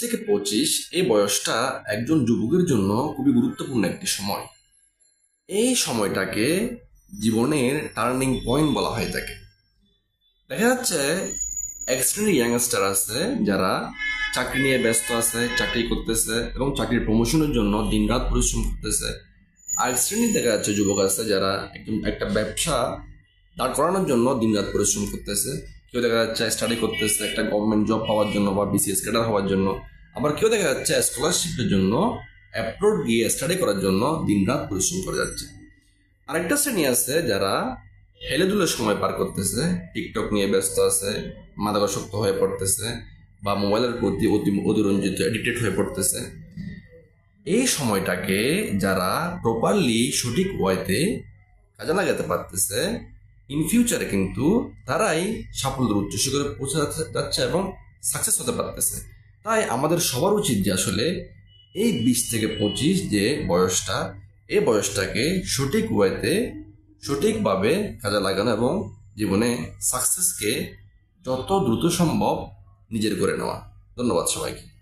থেকে 25 এই বয়সটা একজন যুবকের জন্য খুবই গুরুত্বপূর্ণ একটি সময়। এই সময়টাকে জীবনের টার্নিং পয়েন্ট বলা হয়ে থাকে। দেখা যাচ্ছে এক শ্রেণীর ইয়াংস্টার আছে যারা চাকরি নিয়ে ব্যস্ত আছে, চাকরি করতেছে এবং চাকরির প্রমোশনের জন্য দিনরাত পরিশ্রম করতেছে। আরেক শ্রেণীর দেখা যাচ্ছে যুবক আছে যারা একটা ব্যবসা দাঁড় করানোর জন্য দিনরাত পরিশ্রম করতেছে। কেউ দেখা যাচ্ছে স্টাডি করতেছে একটা গভর্নমেন্ট জব পাওয়ার জন্য বা বিসিএস ক্যাডার হওয়ার জন্য। আবার কেউ দেখা যাচ্ছে স্কলারশিপের জন্য অ্যাব্রড গিয়ে স্টাডি করার জন্য দিনরাত পরিশ্রম করে যাচ্ছে। আরেকটা শ্রেণী আছে যারা হেলেদুলে সময় পার করতেছে, টিকটক নিয়ে ব্যস্ত আছে, মাদকাসক্ত হয়ে পড়তেছে বা মোবাইলের প্রতি অতিরঞ্জিত এডিক্টেড হয়ে পড়তেছে। এই সময়টাকে যারা প্রপারলি সঠিক ওয়েতে কাজে লাগাতে পারতেছে, ইন ফিউচারে কিন্তু তারাই সাফল্যের উচ্চ শিখরে পৌঁছে যাচ্ছে এবং সাকসেস হতে পারতেছে। তাই আমাদের সবার উচিত যে আসলে এই 20 থেকে 25 যে বয়সটা, এই বয়সটাকে সঠিক ওয়েতে সঠিকভাবে কাজে লাগানো এবং জীবনে সাকসেসকে যত দ্রুত সম্ভব নিজের করে নেওয়া। ধন্যবাদ সবাইকে।